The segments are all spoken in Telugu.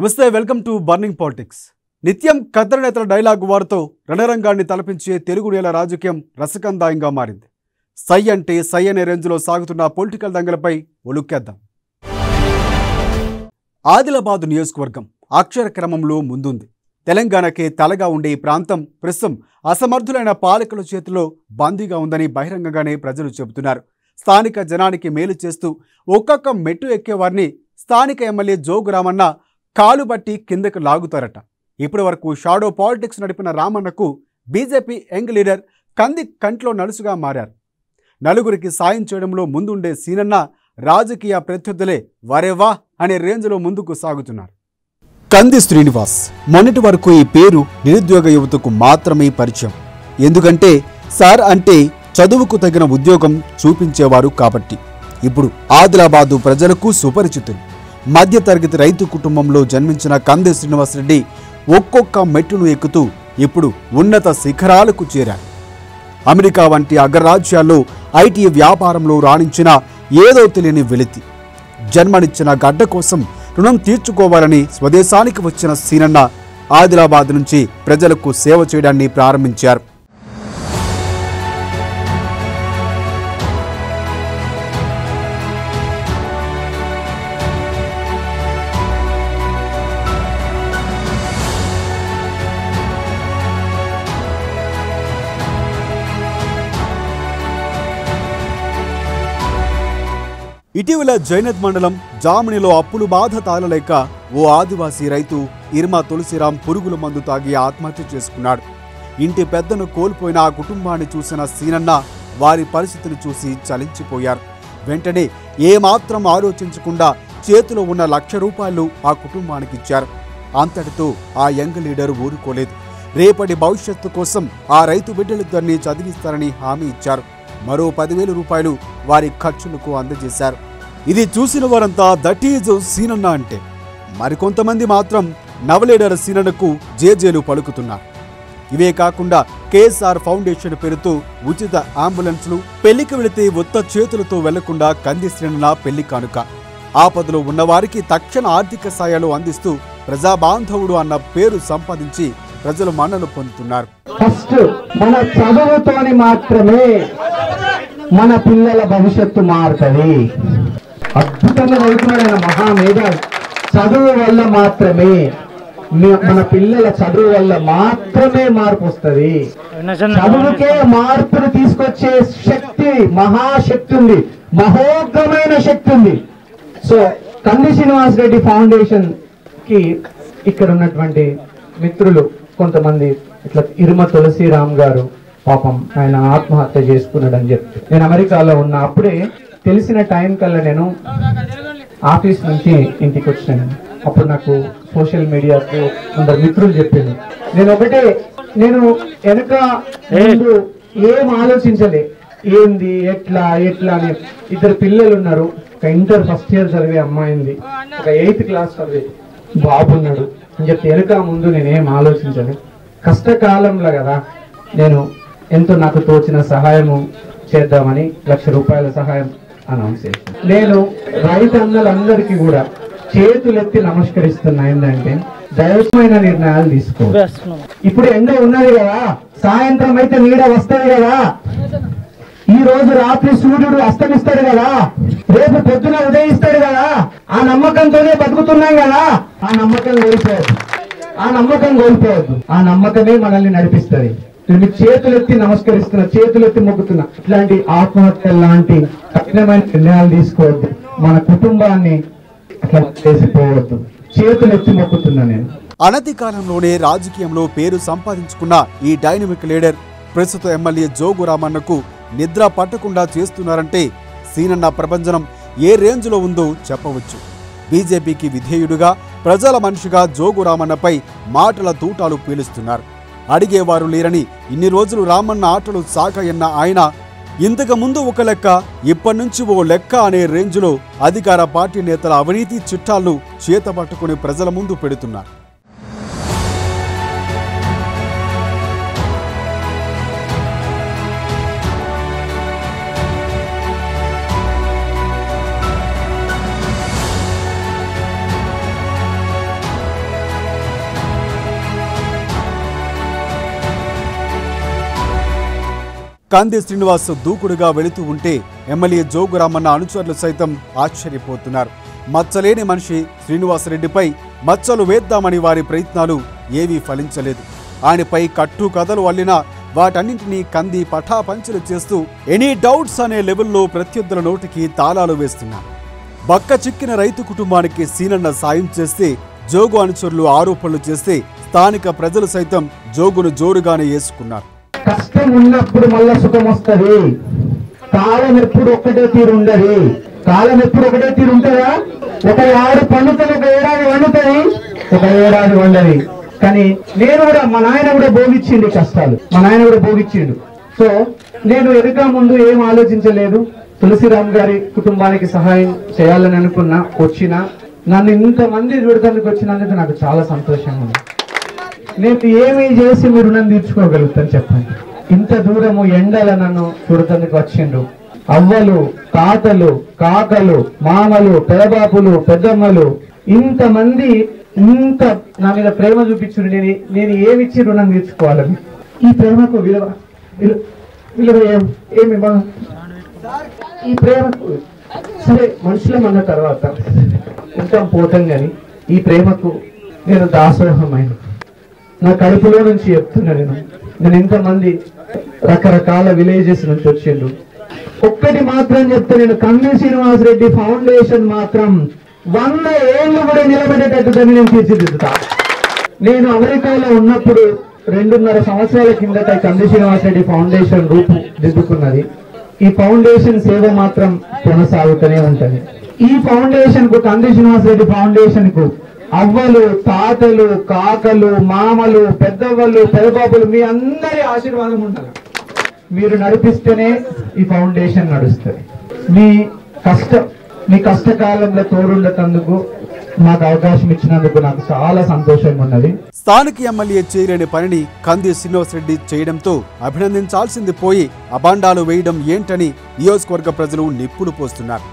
నమస్తే వెల్కమ్ టు బర్నింగ్ పాలిటిక్స్. నిత్యం కద్దరు నేతల డైలాగ్ వారితో రణరంగాన్ని తలపించే తెలుగు నేల రాజకీయం రసకందాయంగా మారింది. సై అంటే సై అనే రేంజ్లో సాగుతున్న పొలిటికల్ దంగలపై ఒలుక్కేద్దాం. ఆదిలాబాద్ నియోజకవర్గం అక్షర క్రమంలో ముందుంది. తెలంగాణకే తలగా ఉండే ఈ ప్రాంతం ప్రస్తుతం అసమర్థులైన పాలకుల చేతిలో బందీగా ఉందని బహిరంగంగానే ప్రజలు చెబుతున్నారు. స్థానిక జనానికి మేలు చేస్తూ ఒక్కొక్క మెట్టు ఎక్కేవారిని స్థానిక ఎమ్మెల్యే జోగు రామన్న కాలు బట్టి కిందకు లాగుతారట. ఇప్పటి వరకు షాడో పాలిటిక్స్ నడిపిన రామన్నకు బీజేపీ యంగ్ లీడర్ కంది కంట్లో నలుసుగా మారారు. నలుగురికి సాయం చేయడంలో ముందుండే సీనన్న రాజకీయ ప్రత్యర్థులే వరేవా అనే రేంజ్లో ముందుకు సాగుతున్నారు. కంది శ్రీనివాస్ మొన్నటి వరకు ఈ పేరు నిరుద్యోగ యువతకు మాత్రమే పరిచయం. ఎందుకంటే సార్ అంటే చదువుకు తగిన ఉద్యోగం చూపించేవారు కాబట్టి. ఇప్పుడు ఆదిలాబాదు ప్రజలకు సుపరిచితులు. మధ్యతరగతి రైతు కుటుంబంలో జన్మించిన కంది శ్రీనివాసరెడ్డి ఒక్కొక్క మెట్టును ఎక్కుతూ ఇప్పుడు ఉన్నత శిఖరాలకు చేరారు. అమెరికా వంటి అగ్రరాజ్యాల్లో ఐటీ వ్యాపారంలో రాణించిన ఏదో తెలియని వెలితి. జన్మనిచ్చిన గడ్డ కోసం రుణం తీర్చుకోవాలని స్వదేశానికి వచ్చిన సీనన్న ఆదిలాబాద్ నుంచి ప్రజలకు సేవ చేయడాన్ని ప్రారంభించారు. ఇటీవల జైనత్ మండలం జామినిలో అప్పులు బాధ తాళలేక ఓ ఆదివాసీ రైతు ఇర్మా తులసిరాం పురుగుల మందు తాగి ఆత్మహత్య చేసుకున్నాడు. ఇంటి పెద్దను కోల్పోయిన ఆ కుటుంబాన్ని చూసిన సీనన్న వారి పరిస్థితిని చూసి చలించిపోయారు. వెంటనే ఏమాత్రం ఆలోచించకుండా చేతిలో ఉన్న ₹1,00,000 ఆ కుటుంబానికి ఇచ్చారు. అంతటితో ఆ యంగ్ లీడర్ ఊరుకోలేదు. రేపటి భవిష్యత్తు కోసం ఆ రైతు బిడ్డలిద్దరినీ చదివిస్తారని హామీ ఇచ్చారు. మరో ₹10,000 వారి ఖర్చులకు అందజేశారు. ఇది చూసిన వారంతా దట్ ఈజ్ సీనన్న అంటే. మరికొంతమంది మాత్రం నవలీడర్ సీనన్నకు జేజేలు పలుకుతున్నారు. ఇవే కాకుండా కేఎస్ఆర్ ఫౌండేషన్ పేరుతో ఉచిత అంబులెన్స్లు, పెళ్లికి వెళితే ఉత్త చేతులతో వెళ్లకుండా కంది శ్రీనన్న పెళ్లి కానుక, ఆపదలో ఉన్నవారికి తక్షణ ఆర్థిక సాయాలు అందిస్తూ ప్రజాబాంధవుడు అన్న పేరు సంపాదించి ప్రజలు మన్ననలు పొందుతున్నారు. ఫస్ట్ మన చదువుతోని మాత్రమే మన పిల్లల భవిష్యత్తు మారుతుంది. అద్భుతంగా చదువుతున్నాడు మహామేధావి. చదువు వల్ల మాత్రమే మన పిల్లల చదువు వల్ల మాత్రమే మార్పు వస్తుంది. చదువుకే మార్పును తీసుకొచ్చే శక్తి, మహాశక్తి ఉంది, మహోగ్రమైన శక్తి ఉంది. సో కంది శ్రీనివాస్ రెడ్డి ఫౌండేషన్ కి ఇక్కడ ఉన్నటువంటి మిత్రులు కొంతమంది ఇట్లా ఇర్మ తులసిరాం గారు పాపం ఆయన ఆత్మహత్య చేసుకున్నాడని చెప్పి నేను అమెరికాలో ఉన్నా. అప్పుడే తెలిసిన టైం కల్లా నేను ఆఫీస్ నుంచి ఇంటికి వచ్చాను. అప్పుడు నాకు సోషల్ మీడియాకు కొందరు మిత్రులు చెప్పాను. నేను వెనక ముందు ఏం ఆలోచించలే, ఏంది ఎట్లా అని. 2 పిల్లలు ఉన్నారు. ఒక ఇంటర్ ఫస్ట్ ఇయర్ చదివే అమ్మాయింది, ఒక 8th క్లాస్ చదివే బాబున్నాడు అని చెప్పి వెనక ముందు నేనేం ఆలోచించలే. కష్టకాలంలో కదా నేను ఎంతో నాకు తోచిన సహాయము చేద్దామని ₹1,00,000 సహాయం అనౌన్స్ చేశాను. నేను రైతన్నలందరికీ కూడా చేతులెత్తి నమస్కరిస్తున్నా. ఏంటంటే దైవమైన నిర్ణయాలు తీసుకో. ఇప్పుడు ఎండ ఉన్నది కదా, సాయంత్రం అయితే నీడ వస్తుంది కదా, ఈ రోజు రాత్రి సూర్యుడు అస్తమిస్తాడు కదా, రేపు పొద్దున ఉదయిస్తాడు కదా, ఆ నమ్మకంతోనే బతుకుతున్నాం కదా. ఆ నమ్మకం కోల్పోవద్దు. ఆ నమ్మకమే మనల్ని నడిపిస్తుంది. నేను చేతులెత్తి నమస్కరిస్తున్నా, చేతులెత్తి మొక్కుతున్నా. ఇట్లాంటి ఆత్మహత్య లాంటి కఠినమైన నిర్ణయాలు తీసుకోవద్దు. మన కుటుంబాన్ని అట్లా చేసిపోవద్దు. చేతులెత్తి మొక్కుతున్నా నేను. అనతి కాలంలోనే రాజకీయంలో పేరు సంపాదించుకున్న ఈ డైనమిక్ లీడర్ ప్రస్తుత ఎమ్మెల్యే జోగు రామన్నకు నిద్ర పట్టకుండా చేస్తున్నారంటే సీనన్న ప్రభంజనం ఏ రేంజ్లో ఉందో చెప్పవచ్చు. బీజేపీకి విధేయుడుగా, ప్రజల మనిషిగా జోగు రామన్నపై మాటల తూటాలు పీలుస్తున్నారు. అడిగేవారు లేరని ఇన్ని రోజులు రామన్న ఆటలు సాగాయన్న ఆయన ఇంతకు ముందు ఒక లెక్క, ఇప్పటి నుంచి ఓ లెక్క అనే రేంజ్లో అధికార పార్టీ నేతల అవినీతి చిట్టాలను చేతపట్టుకుని ప్రజల ముందు పెడుతున్నారు. కంది శ్రీనివాస్ దూకుడుగా వెళుతూ ఉంటే ఎమ్మెల్యే జోగురామన్న అనుచరులు సైతం ఆశ్చర్యపోతున్నారు. మచ్చలేని మనిషి శ్రీనివాసరెడ్డిపై మచ్చలు వేద్దామని వారి ప్రయత్నాలు ఏవీ ఫలించలేదు. ఆయనపై కట్టు కథలు అల్లినా వాటన్నింటినీ కంది పటాపంచలు చేస్తూ ఎనీ డౌట్స్ అనే లెవెల్లో ప్రత్యర్థుల నోటికి తాళాలు వేస్తున్నారు. బక్క చిక్కిన రైతు కుటుంబానికి సీనన్న సాయం చేస్తే జోగు అనుచరులు ఆరోపణలు చేస్తే స్థానిక ప్రజలు సైతం జోగును జోరుగానే వేసుకున్నారు. కష్టం ఉన్నప్పుడు మళ్ళా సుఖం వస్తుంది. కాలం ఎప్పుడు ఒక్కటే తీరు ఉండదు. కాలం ఎప్పుడు ఒకటే తీరు ఉంటుందా? ఒక ఏడు పండుతుంది, ఒక ఏడాది వండుతుంది, ఒక ఏడాది వండది. కానీ నేను కూడా మా నాయన కూడా భోగించిండు కష్టాలు, మా నాయన కూడా భోగించిండు. సో నేను ఎదుగా ముందు ఏం ఆలోచించలేదు. తులసిరామ్ గారి కుటుంబానికి సహాయం చేయాలని అనుకున్నా, వచ్చినా నన్ను ఇంతమంది చూడటానికి వచ్చినందుకు నాకు చాలా సంతోషంగా ఉంది. నేను ఏమి చేసి మీరు రుణం తీర్చుకోగలుగుతాను చెప్పండి? ఇంత దూరము ఎండల నన్ను చూడటానికి వచ్చిండ్రు. అవ్వలు, తాతలు, కాకలు, మామలు, పెదబాపులు, పెద్దమ్మలు ఇంతమంది ఇంత నా మీద ప్రేమ చూపించుడు. నేను ఏమిచ్చి రుణం తీర్చుకోవాలని? ఈ ప్రేమకు విలువ ఏమి? ఈ ప్రేమకు సరే మనుషులం అన్న తర్వాత ఉంటాం పోతాం, కానీ ఈ ప్రేమకు నేను దాసోహమైన నా కడుపులో నుంచి చెప్తున్నా. నేను ఇంతమంది రకరకాల విలేజెస్ నుంచి వచ్చిండు. ఒక్కటి మాత్రం చెప్తే, నేను కంది శ్రీనివాసరెడ్డి ఫౌండేషన్ మాత్రం 100 ఏళ్ళు కూడా నిలబెట్టేటట్టు నేను తీర్చిదిద్దుతా. నేను అమెరికాలో ఉన్నప్పుడు 2.5 సంవత్సరాల కిందట కంది శ్రీనివాసరెడ్డి ఫౌండేషన్ రూపుదిద్దుకున్నది. ఈ ఫౌండేషన్ సేవ మాత్రం కొనసాగుతూనే ఉంటది. ఈ ఫౌండేషన్ కు, కంది శ్రీనివాసరెడ్డి ఫౌండేషన్ కు అవ్వలు, తాతలు, కాకలు, మామలు, పెద్దవ్వలు, పెదబాబులు మీ అందరి ఆశీర్వాదం ఉండాలి. మీరు నడిపిస్తేనే ఈ ఫౌండేషన్ నడుస్తుంది. మీ కష్టకాలంలో తోడుండేందుకు మాకు అవకాశం ఇచ్చినందుకు నాకు చాలా సంతోషంగా ఉన్నది. స్థానిక ఎమ్మెల్యే చేయలేని పనిని కంది శ్రీనివాసరెడ్డి చేయడంతో అభినందించాల్సింది పోయి అబాండాలు వేయడం ఏంటని నియోజకవర్గ ప్రజలు నిప్పులు పోస్తున్నారు.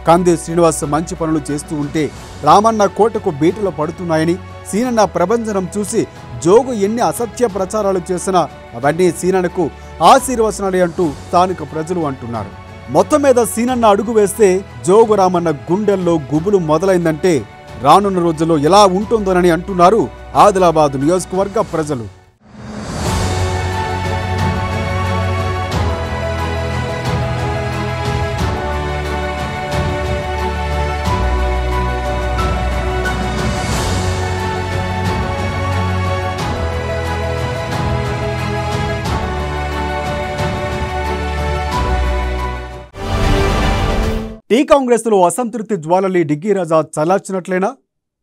కంది శ్రీనివాస్ మంచి పనులు చేస్తూ ఉంటే రామన్న కోటకు బీటలు పడుతున్నాయని, సీనన్న ప్రభంజనం చూసి జోగు ఎన్ని అసత్య ప్రచారాలు చేసినా అవన్నీ సీనన్నకు ఆశీర్వచనాలే అంటూ స్థానిక ప్రజలు అంటున్నారు. మొత్తం మీద సీనన్న అడుగు వేస్తే జోగు రామన్న గుండెల్లో గుబులు మొదలైందంటే రానున్న రోజుల్లో ఎలా ఉంటుందోనని అంటున్నారు ఆదిలాబాద్ నియోజకవర్గ ప్రజలు. టీ కాంగ్రెస్లో అసంతృప్తి జ్వాలల్ని డిగ్గీ రాజా చల్లార్చినట్లేనా?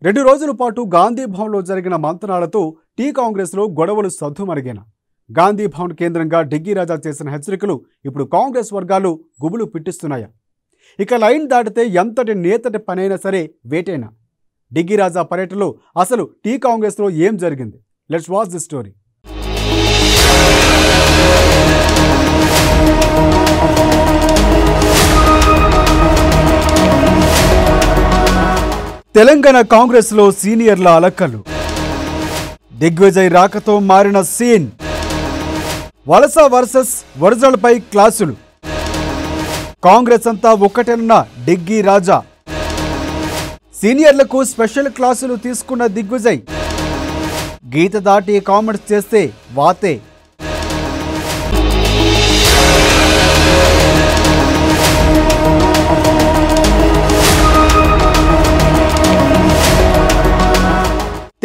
2 రోజుల పాటు గాంధీ భవన్లో జరిగిన మంతనాలతో టీ కాంగ్రెస్లో గొడవలు సద్దుమరిగేనా? గాంధీ భవన్ కేంద్రంగా డిగ్గీ రాజా చేసిన హెచ్చరికలు ఇప్పుడు కాంగ్రెస్ వర్గాలు గుబులు పిట్టిస్తున్నాయా? ఇక లైన్ దాటితే ఎంతటి నేతటి పనైనా సరే వేటేనా? డిగ్గీ రాజా పర్యటనలో అసలు టీ కాంగ్రెస్లో ఏం జరిగింది? Let's watch the story. Telangana కాంగ్రెస్లో సీనియర్ల అలకలు. దిగ్విజయ్ రాకతో మారిన సీన్. వలస వర్సెస్ ఒరిజినల్పై క్లాసులు. కాంగ్రెస్ అంతా ఒక్కటేనన్న డిగ్గీ రాజా. సీనియర్లకు స్పెషల్ క్లాసులు తీసుకున్న దిగ్విజయ్ గీత దాటి కామెంట్స్ చేస్తే వాతే.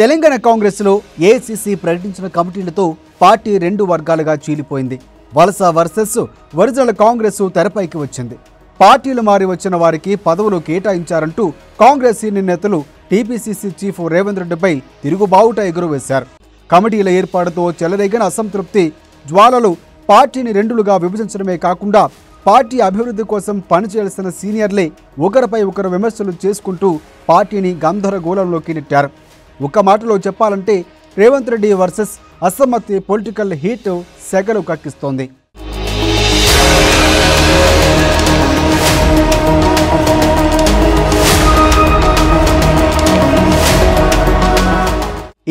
తెలంగాణ కాంగ్రెస్లో ఏఐసీసీ ప్రకటించిన కమిటీలతో పార్టీ 2 వర్గాలుగా చీలిపోయింది. వలస వర్సెస్ ఒరిజినల్ కాంగ్రెస్ తెరపైకి వచ్చింది. పార్టీలు మారి వచ్చిన వారికి పదవులు కేటాయించారంటూ కాంగ్రెస్ సీనియర్ నేతలు టీపీసీసీ చీఫ్ రేవంత్ రెడ్డిపై తిరుగుబావుట ఎగురవేశారు. కమిటీల ఏర్పాటుతో చెలరేగిన అసంతృప్తి జ్వాలలు పార్టీని 2లుగా విభజించడమే కాకుండా పార్టీ అభివృద్ధి కోసం పనిచేయాల్సిన సీనియర్లే ఒకరిపై ఒకరు విమర్శలు చేసుకుంటూ పార్టీని గందరగోళంలోకి నెట్టారు. ఒక్క మాటలో చెప్పాలంటే రేవంత్ రెడ్డి వర్సెస్ అసమ్మతి పొలిటికల్ హీట్ సెగలు కక్కిస్తోంది.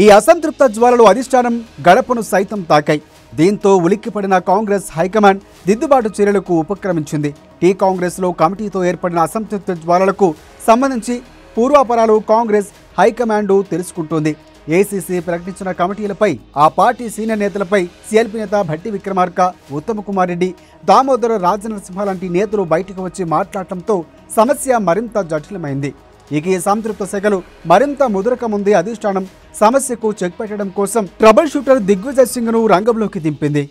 ఈ అసంతృప్త జ్వాలలు అధిష్టానం గడపను సైతం తాకాయి. దీంతో ఉలిక్కిపడిన కాంగ్రెస్ హైకమాండ్ దిద్దుబాటు చర్యలకు ఉపక్రమించింది. టీ కాంగ్రెస్లో కమిటీతో ఏర్పడిన అసంతృప్తి జ్వాలలకు సంబంధించి పూర్వాపరాలు కాంగ్రెస్ హైకమాండ్ తెలుసుకుంటోంది. ఏసీసీ ప్రకటించిన కమిటీలపై ఆ పార్టీ సీనియర్ నేతలపై సీఎల్పీ నేత భట్టి విక్రమార్క, ఉత్తమ్ కుమార్ రెడ్డి, దామోదర రాజనరసింహ లాంటి నేతలు బయటకు వచ్చి మాట్లాడటంతో సమస్య మరింత జటిలమైంది. ఇక ఈ సంతృప్త శాఖలు మరింత ముదరక ముందే అధిష్టానం సమస్యకు చెక్ పెట్టడం కోసం ట్రబుల్ షూటర్ దిగ్విజయ్ సింగ్ను రంగంలోకి దింపింది.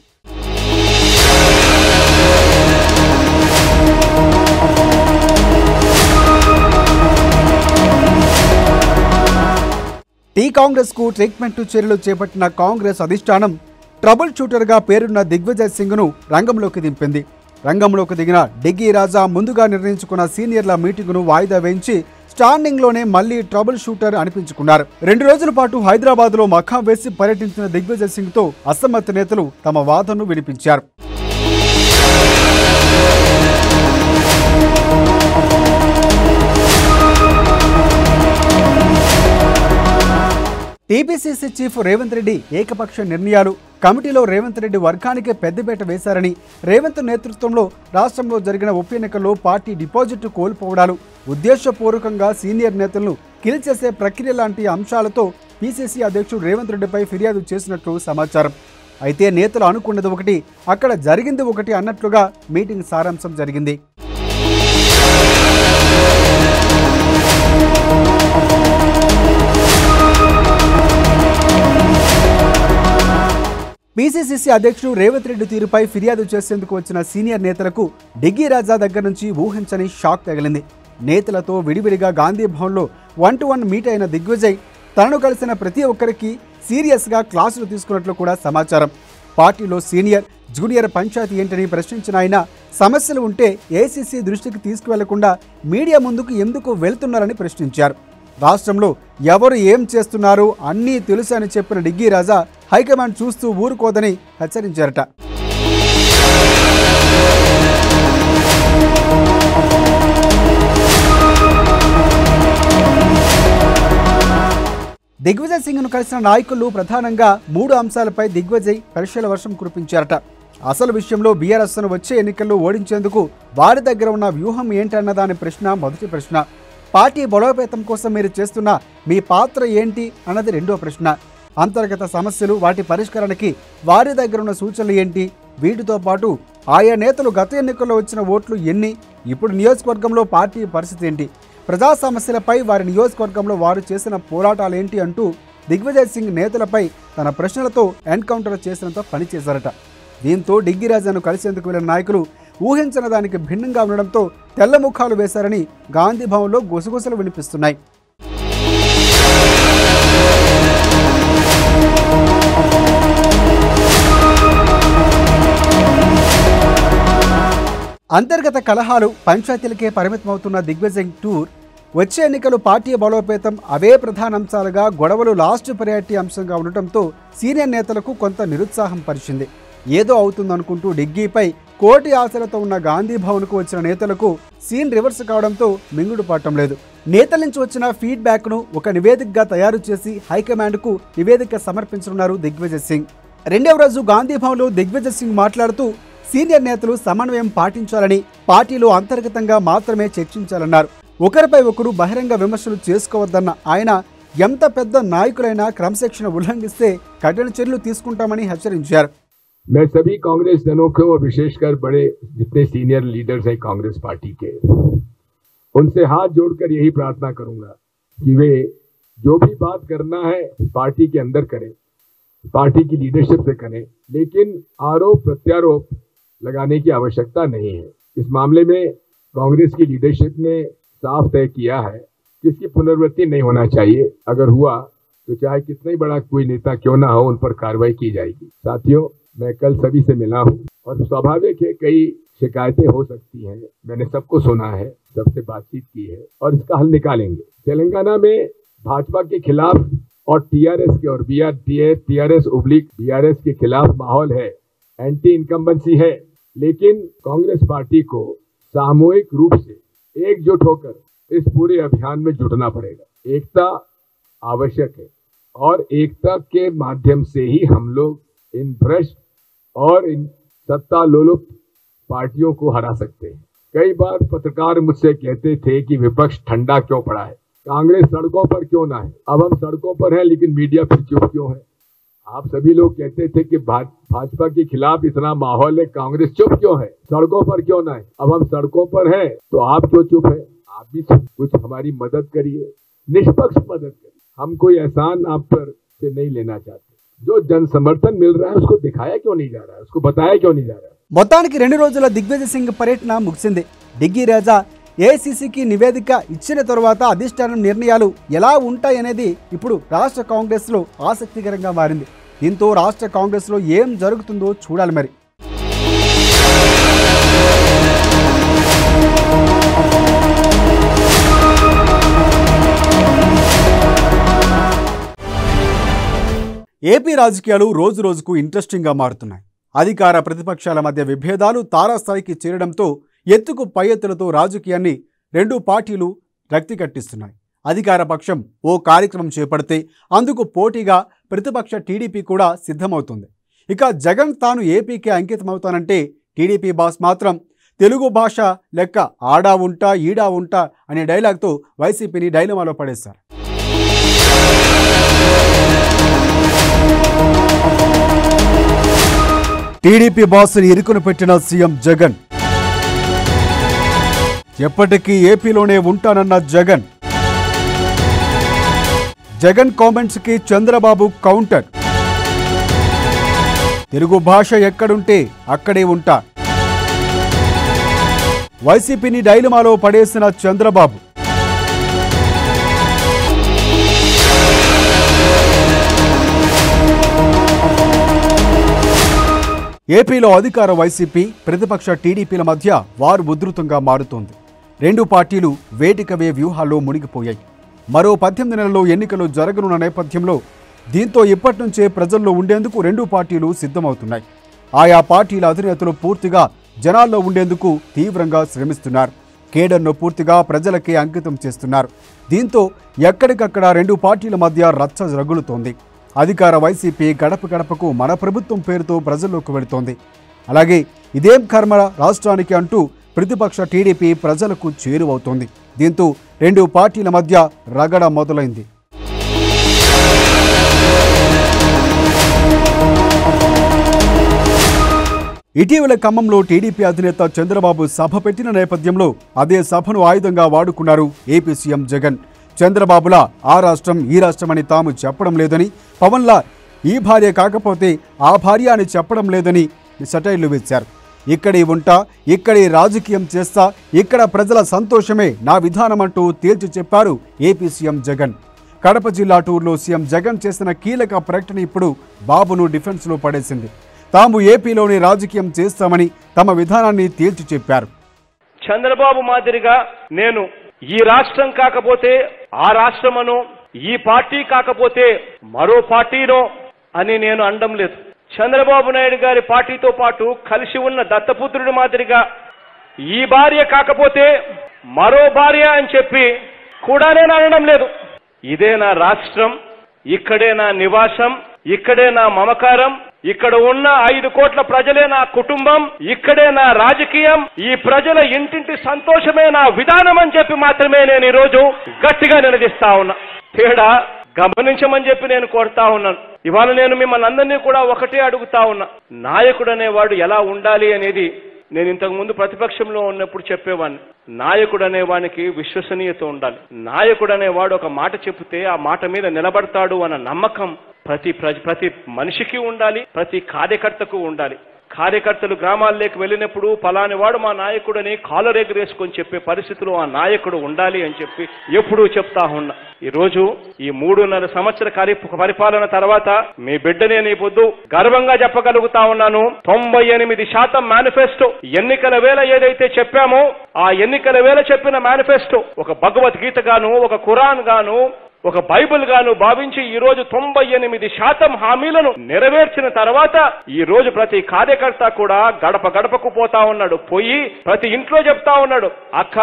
టీ కాంగ్రెస్కు ట్రీట్మెంట్ చర్యలు చేపట్టిన కాంగ్రెస్ అధిష్టానం ట్రబుల్ షూటర్గా పేరున్న దిగ్విజయ్ సింగ్ను రంగంలోకి దింపింది. రంగంలోకి దిగిన డిగ్గీ రాజా ముందుగా నిర్ణయించుకున్న సీనియర్ల మీటింగును వాయిదా వేయించి స్టాండింగ్లోనే మళ్లీ ట్రబుల్ షూటర్ అనిపించుకున్నారు. 2 రోజుల పాటు హైదరాబాద్లో మఖాం వేసి పర్యటించిన దిగ్విజయ్ సింగ్తో అసమ్మతి నేతలు తమ వాదనను వినిపించారు. టీపీసీసీ చీఫ్ రేవంత్ రెడ్డి ఏకపక్ష నిర్ణయాలు, కమిటీలో రేవంత్ రెడ్డి వర్గానికే పెద్దపీట వేశారని, రేవంత్ నేతృత్వంలో రాష్ట్రంలో జరిగిన ఉప ఎన్నికల్లో పార్టీ డిపాజిట్ కోల్పోవడాలు, ఉద్దేశపూర్వకంగా సీనియర్ నేతలను కిల్ చేసే ప్రక్రియ లాంటి అంశాలతో పీసీసీ అధ్యక్షుడు రేవంత్ రెడ్డిపై ఫిర్యాదు చేసినట్లు సమాచారం. అయితే నేతలు అనుకున్నది ఒకటి, అక్కడ జరిగింది ఒకటి అన్నట్లుగా మీటింగ్ సారాంశం జరిగింది. పీసీసీ అధ్యక్షుడు రేవంత్ రెడ్డి తీరుపై ఫిర్యాదు చేసేందుకు వచ్చిన సీనియర్ నేతలకు డిగ్గీ రాజా దగ్గర నుంచి ఊహించని షాక్ తగిలింది. నేతలతో విడివిడిగా గాంధీ భవన్లో 1-to-1 మీట్ అయిన దిగ్విజయ్ తనను కలిసిన ప్రతి ఒక్కరికి సీరియస్గా క్లాసులు తీసుకున్నట్లు కూడా సమాచారం. పార్టీలో సీనియర్ జూనియర్ పంచాయతీ ఏంటని ప్రశ్నించిన ఆయన సమస్యలు ఉంటే ఏసీసీ దృష్టికి తీసుకువెళ్లకుండా మీడియా ముందుకు ఎందుకు వెళ్తున్నారని ప్రశ్నించారు. రాష్ట్రంలో ఎవరు ఏం చేస్తున్నారో అన్నీ తెలుసు అని చెప్పిన డిగ్గీ రాజా హైకమాండ్ చూస్తూ ఊరుకోదని హెచ్చరించారట. దిగ్విజయ్ సింగ్ను కలిసిన నాయకులు ప్రధానంగా 3 అంశాలపై దిగ్విజయ్ పరీక్షల వర్షం కురిపించారట. అసలు విషయంలో బీఆర్ఎస్ను వచ్చే ఎన్నికల్లో ఓడించేందుకు వారి దగ్గర ఉన్న వ్యూహం ఏంటన్నదాని ప్రశ్న మొదటి ప్రశ్న. పార్టీ బలోపేతం కోసం మీరు చేస్తున్న మీ పాత్ర ఏంటి అన్నది రెండో ప్రశ్న. అంతర్గత సమస్యలు, వాటి పరిష్కారానికి వారి దగ్గర ఉన్న సూచనలు ఏంటి? వీటితో పాటు ఆయా నేతలు గత ఎన్నికల్లో వచ్చిన ఓట్లు ఎన్ని? ఇప్పుడు నియోజకవర్గంలో పార్టీ పరిస్థితి ఏంటి? ప్రజా సమస్యలపై వారి నియోజకవర్గంలో వారు చేసిన పోరాటాలేంటి అంటూ దిగ్విజయ్ సింగ్ నేతలపై తన ప్రశ్నలతో ఎన్కౌంటర్ చేసినంత పనిచేశారట. దీంతో డిగ్గీ రాజాను కలిసేందుకు వెళ్లిన నాయకులు ఊహించిన దానికి భిన్నంగా ఉండడంతో తెల్లముఖాలు వేశారని గాంధీ భవన్లో గుసగుసలు వినిపిస్తున్నాయి. అంతర్గత కలహాలు, పంచాయతీలకే పరిమితమవుతున్న దిగ్విజయ్ టూర్, వచ్చే ఎన్నికలు పార్టీ బలోపేతం అవే ప్రధాన అంశాలుగా గొడవలు లాస్ట్ ప్రయారిటీ అంశంగా ఉండటంతో సీనియర్ నేతలకు కొంత నిరుత్సాహం పరిచింది. ఏదో అవుతుందనుకుంటూ డిగ్గీపై కోటి ఆశలతో ఉన్న గాంధీ భవన్కు వచ్చిన నేతలకు సీన్ రివర్స్ కావడంతో మింగుడు పట్టం లేదు. నేతల నుంచి వచ్చిన ఫీడ్బ్యాక్ను ఒక నివేదికగా తయారు చేసి హైకమాండ్కు నివేదిక సమర్పించనున్నారు దిగ్విజయ్ సింగ్. రెండవ రోజు గాంధీ భవన్లో దిగ్విజయ్ సింగ్ మాట్లాడుతూ సీనియర్ నేతలు సమన్వయం పాటించాలని, పార్టీలో అంతర్గతంగా మాత్రమే చర్చించాలన్నారు. ఒకరిపై ఒకరు బహిరంగ విమర్శలు చేసుకోవద్దన్న ఆయన ఎంత పెద్ద నాయకులైనా క్రమశిక్షణ ఉల్లంఘిస్తే కఠిన చర్యలు తీసుకుంటామని హెచ్చరించారు. मैं सभी कांग्रेस जनों को और विशेषकर बड़े जितने सीनियर लीडर्स हैं कांग्रेस पार्टी के, उनसे हाथ जोड़कर यही प्रार्थना करूंगा कि वे जो भी बात करना है पार्टी के अंदर करें, पार्टी की लीडरशिप से करें, लेकिन आरोप प्रत्यारोप लगाने की आवश्यकता नहीं है. इस मामले में कांग्रेस की लीडरशिप ने साफ तय किया है कि इसकी पुनरावृत्ति नहीं होना चाहिए. अगर हुआ तो चाहे कितना ही बड़ा कोई नेता क्यों ना हो, उन पर कार्रवाई की जाएगी. साथियों, मैं कल सभी से मिला हूं और स्वाभाविक है कई शिकायतें हो सकती हैं. मैंने सबको सुना है, सबसे बातचीत की है और इसका हल निकालेंगे. तेलंगाना में भाजपा के खिलाफ और टीआरएस के और बीआरएस के खिलाफ माहौल है, एंटी इनकम्बेंसी है, लेकिन कांग्रेस पार्टी को सामूहिक रूप से एकजुट होकर इस पूरे अभियान में जुटना पड़ेगा. एकता आवश्यक है और एकता के माध्यम से ही हम लोग इन भ्रष्ट और इन सत्ता लोलुप पार्टियों को हरा सकते हैं। कई बार पत्रकार मुझसे कहते थे कि विपक्ष ठंडा क्यों पड़ा है, कांग्रेस सड़कों पर क्यों ना है। अब हम सड़कों पर हैं लेकिन मीडिया फिर चुप क्यों है। आप सभी लोग कहते थे कि भाजपा के खिलाफ इतना माहौल है, कांग्रेस चुप क्यों है, सड़कों पर क्यों ना है। अब हम सड़कों पर हैं तो आप क्यों चुप है। आप भी कुछ हमारी मदद करिए, निष्पक्ष मदद करिए। हम कोई एहसान आप पर से नहीं लेना चाहते। जो जन समर्थन मिल रहा है उसको दिखाया क्यों नहीं जा रहा है, उसको बताया क्यों नहीं जा रहा है। మొత్తానికి 2 రోజుల దిగ్విజయ్ సింగ్ పర్యటన ముగిసింది. డిగ్గీ రాజా ఏఐసీసీకి నివేదిక ఇచ్చిన తర్వాత అధిష్టానం నిర్ణయాలు ఎలా ఉంటాయనేది ఇప్పుడు రాష్ట్ర కాంగ్రెస్లో ఆసక్తికరంగా మారింది. దీంతో రాష్ట్ర కాంగ్రెస్లో ఏం జరుగుతుందో చూడాలి మరి. ఏపీ రాజకీయాలు రోజు రోజుకు ఇంట్రెస్టింగ్గా మారుతున్నాయి. అధికార ప్రతిపక్షాల మధ్య విభేదాలు తారాస్థాయికి చేరడంతో ఎత్తుకు పై ఎత్తులతో రాజకీయాన్ని 2 పార్టీలు రక్తి కట్టిస్తున్నాయి. అధికార పక్షం ఓ కార్యక్రమం చేపడితే అందుకు పోటీగా ప్రతిపక్ష టీడీపీ కూడా సిద్ధమవుతుంది. ఇక జగన్ తాను ఏపీకి అంకితమవుతానంటే టీడీపీ బాస్ మాత్రం తెలుగు భాష లెక్క ఆడా ఉంటా ఈడా ఉంటా అనే డైలాగ్తో వైసీపీని డైలమాలో పడేశారు. టీడీపీ బాస్ని ఇరుకును పెట్టిన సీఎం జగన్. ఎప్పటికీ ఏపీలోనే ఉంటానన్న జగన్. జగన్ కామెంట్స్ కి చంద్రబాబు కౌంటర్. తెలుగు భాష ఎక్కడుంటే అక్కడే ఉంటా. వైసీపీని డైలమాలో పడేసిన చంద్రబాబు. ఏపీలో అధికార వైసీపీ ప్రతిపక్ష టీడీపీల మధ్య వారు ఉధృతంగా మారుతోంది. 2 పార్టీలు వేటికవే వ్యూహాల్లో మునిగిపోయాయి. మరో 18 నెలల్లో ఎన్నికలు జరగనున్న నేపథ్యంలో దీంతో ఇప్పటి నుంచే ప్రజల్లో ఉండేందుకు 2 పార్టీలు సిద్ధమవుతున్నాయి. ఆయా పార్టీల అధినేతలు పూర్తిగా జనాల్లో ఉండేందుకు తీవ్రంగా శ్రమిస్తున్నారు. కేడర్ను పూర్తిగా ప్రజలకే అంకితం చేస్తున్నారు. దీంతో ఎక్కడికక్కడ 2 పార్టీల మధ్య రచ్చ రగులుతోంది. అధికార వైసీపీ గడప గడపకు మన ప్రభుత్వం పేరుతో ప్రజల్లోకి వెళుతోంది. అలాగే ఇదేం కర్మ రాష్ట్రానికి అంటూ ప్రతిపక్ష టీడీపీ ప్రజలకు చేరువవుతోంది. దీంతో 2 పార్టీల మధ్య రగడ మొదలైంది. ఇటీవల ఖమ్మంలో టీడీపీ అధినేత చంద్రబాబు సభ పెట్టిన నేపథ్యంలో అదే సభను ఆయుధంగా వాడుకున్నారు ఏపీ సీఎం జగన్. చంద్రబాబులా ఆ రాష్ట్రం ఈ రాష్ట్రమని తాము చెప్పడం లేదని, పవన్లా ఈ భార్య కాకపోతే ఆ భార్య అని చెప్పడం లేదని సెటైర్లు వేశారు. ఇక్కడే ఉంటా, ఇక్కడే రాజకీయం చేస్తా, ఇక్కడ ప్రజల సంతోషమే నా విధానం అంటూ తేల్చి చెప్పారు ఏపీ సీఎం జగన్. కడప జిల్లా టూర్లో సీఎం జగన్ చేసిన కీలక ప్రకటన ఇప్పుడు బాబును డిఫెన్స్లో పడేసింది. తాము ఏపీలోని రాజకీయం చేస్తామని తమ విధానాన్ని తేల్చి చెప్పారు. చంద్రబాబు మాదిరిగా నేను ఈ రాష్ట్రం కాకపోతే ఆ రాష్ట్రమనో, ఈ పార్టీ కాకపోతే మరో పార్టీనో అని నేను అనడం లేదు. చంద్రబాబు నాయుడు గారి పార్టీతో పాటు కలిసి ఉన్న దత్తపుత్రుడి మాదిరిగా ఈ భార్య కాకపోతే మరో భార్య అని చెప్పి కూడా నేను అనడం లేదు. ఇదే నా రాష్ట్రం, ఇక్కడే నా నివాసం, ఇక్కడే నా మమకారం, ఇక్కడ ఉన్న 5 కోట్ల ప్రజలే నా కుటుంబం, ఇక్కడే నా రాజకీయం, ఈ ప్రజల ఇంటింటి సంతోషమే నా విధానం అని చెప్పి మాత్రమే నేను ఈరోజు గట్టిగా నిలదీస్తా ఉన్నా. తేడా గమనించమని చెప్పి నేను కోరుతా ఉన్నాను. ఇవాళ నేను మిమ్మల్ని అందరినీ కూడా ఒకటే అడుగుతా ఉన్నా. నాయకుడు అనేవాడు ఎలా ఉండాలి అనేది నేను ఇంతకు ముందు ప్రతిపక్షంలో ఉన్నప్పుడు చెప్పేవాడిని. నాయకుడు అనేవానికి విశ్వసనీయత ఉండాలి. నాయకుడు అనేవాడు ఒక మాట చెబితే ఆ మాట మీద నిలబడతాడు అన్న నమ్మకం ప్రతి మనిషికి ఉండాలి, ప్రతి కార్యకర్తకు ఉండాలి. కార్యకర్తలు గ్రామాల్లోకి వెళ్ళినప్పుడు పలాని వాడు మా నాయకుడని కాలరెగరేసుకొని చెప్పే పరిస్థితిలో ఆ నాయకుడు ఉండాలి అని చెప్పి ఎప్పుడూ చెప్తా ఉన్నా. ఈ రోజు ఈ 3.5 సంవత్సర పరిపాలన తర్వాత మీ బిడ్డనే నీ పొద్దు గర్వంగా చెప్పగలుగుతా ఉన్నాను. 98% మేనిఫెస్టో ఎన్నికల వేళ ఏదైతే చెప్పామో ఆ ఎన్నికల వేళ చెప్పిన మేనిఫెస్టో ఒక భగవద్గీత గాను, ఒక ఖురాన్ గాను, ఒక బైబిల్ గాను భావించి ఈ రోజు 98% హామీలను నెరవేర్చిన తర్వాత ఈ రోజు ప్రతి కార్యకర్త కూడా గడప గడపకు పోతా ఉన్నాడు. పోయి ప్రతి ఇంట్లో చెప్తా ఉన్నాడు, అక్క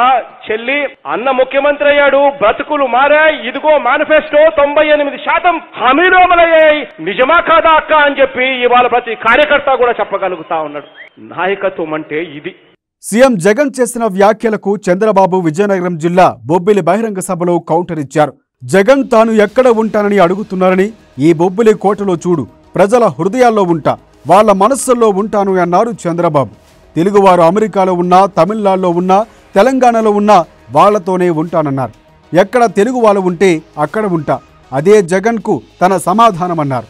చెల్లి అన్న ముఖ్యమంత్రి అయ్యాడు, బ్రతుకులు మారాయి, ఇదిగో మేనిఫెస్టో 98% హామీలు అమలయ్యాయి, నిజమా కాదా అక్క అని చెప్పి ఇవాళ ప్రతి కార్యకర్త కూడా చెప్పగలుగుతా ఉన్నాడు. నాయకత్వం అంటే ఇది. సీఎం జగన్ చేసిన వ్యాఖ్యలకు చంద్రబాబు విజయనగరం జిల్లా బొబ్బిలి బహిరంగ సభలో కౌంటర్ ఇచ్చారు. జగన్ తాను ఎక్కడ ఉంటానని అడుగుతున్నారని, ఈ బొబ్బిలి కోటలో చూడు, ప్రజల హృదయాల్లో ఉంటా, వాళ్ల మనస్సుల్లో ఉంటాను అన్నారు చంద్రబాబు. తెలుగువారు అమెరికాలో ఉన్నా, తమిళనాడులో ఉన్నా, తెలంగాణలో ఉన్నా వాళ్లతోనే ఉంటానన్నారు. ఎక్కడ తెలుగు వాళ్ళు ఉంటే అక్కడ ఉంటా, అదే జగన్కు తన సమాధానమన్నారు.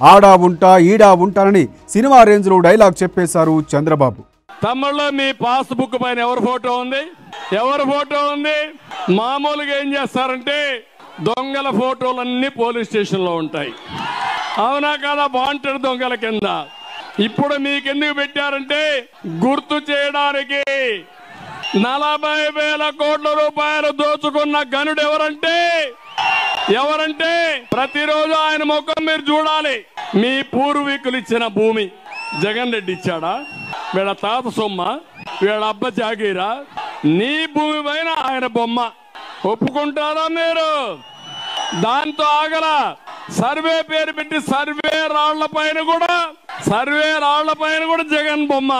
ఆడా ఉంటా ఈడా ఉంటానని సినిమా రేంజ్లో డైలాగ్ చెప్పేశారు చంద్రబాబు. తమ్ముళ్ళు మీ పాస్బుక్ పైన ఎవరి ఫోటో ఉంది? ఎవరి ఫోటో ఉంది? మామూలుగా ఏం చేస్తారంటే దొంగల ఫోటోలన్నీ పోలీస్ స్టేషన్లో ఉంటాయి. అవునా కాదా? వాంటెడ్ దొంగల కింద. ఇప్పుడు మీకెందుకు పెట్టారంటే గుర్తు చేయడానికి. 40,000 కోట్ల రూపాయలు దోచుకున్న గనుడు ఎవరంటే ప్రతిరోజు ఆయన ముఖం మీరు చూడాలి. మీ పూర్వీకులు ఇచ్చిన భూమి జగన్ రెడ్డి ఇచ్చాడా? వీళ్ళ తాత సొమ్మ, వీళ్ళ అబ్బ జాగీరా? నీ భూమి పైన ఆయన బొమ్మ ఒప్పుకుంటారా మీరు? దాంతో ఆగల సర్వే పేరు పెట్టి సర్వే రాళ్ల పైన కూడా జగన్ బొమ్మ.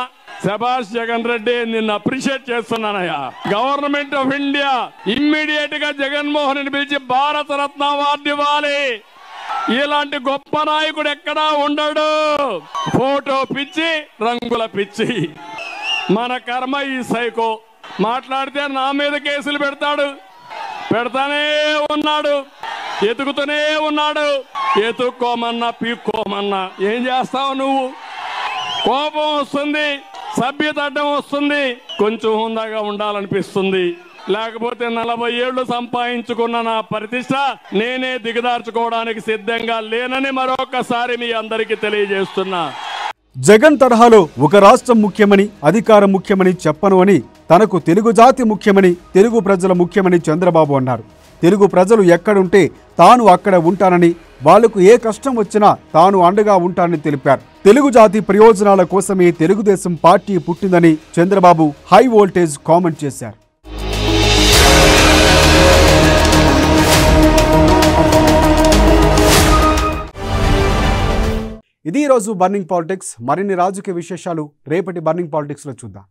శభాష్ జగన్ రెడ్డి, నిన్ను అప్రిషియేట్ చేస్తున్నానయ్యా. గవర్నమెంట్ ఆఫ్ ఇండియా ఇమ్మీడియట్ గా జగన్మోహన్ రెడ్డి పిలిచి భారత రత్న అవార్డు ఇవ్వాలి. ఇలాంటి గొప్ప నాయకుడు ఎక్కడా ఉండడు. ఫోటో పిచ్చి, రంగుల పిచ్చి. మన కర్మ ఈ సైకో. మాట్లాడితే నా మీద కేసులు పెడతానే ఉన్నాడు, ఎతుకుతూనే ఉన్నాడు. ఎతుక్కోమన్నా పీక్కోమన్నా ఏం చేస్తావు నువ్వు? కోపం వస్తుంది, సభ్యత అడ్డం వస్తుంది, కొంచెం హుందాగా ఉండాలనిపిస్తుంది. లేకపోతే 40 ఏళ్లు సంపాదించుకున్న నా ప్రతిష్ట నేనే దిగదార్చుకోవడానికి సిద్ధంగా లేనని మరొకసారి మీ అందరికీ తెలియజేస్తున్నా. జగన్ తరహాలో ఒక రాష్ట్రం ముఖ్యమని, అధికారం ముఖ్యమని చెప్పను అని, తనకు తెలుగు జాతి ముఖ్యమని, తెలుగు ప్రజల ముఖ్యమని చంద్రబాబు అన్నారు. తెలుగు ప్రజలు ఎక్కడుంటే తాను అక్కడ ఉంటానని, వాళ్లకు ఏ కష్టం వచ్చినా తాను అండగా ఉంటానని తెలిపారు. తెలుగు జాతి ప్రయోజనాల కోసమే తెలుగుదేశం పార్టీ పుట్టిందని చంద్రబాబు హై వోల్టేజ్ కామెంట్ చేశారు. ఇది ఈరోజు బర్నింగ్ పాలిటిక్స్. మరిన్ని రాజకీయ విశేషాలు రేపటి బర్నింగ్ పాలిటిక్స్లో చూద్దాం.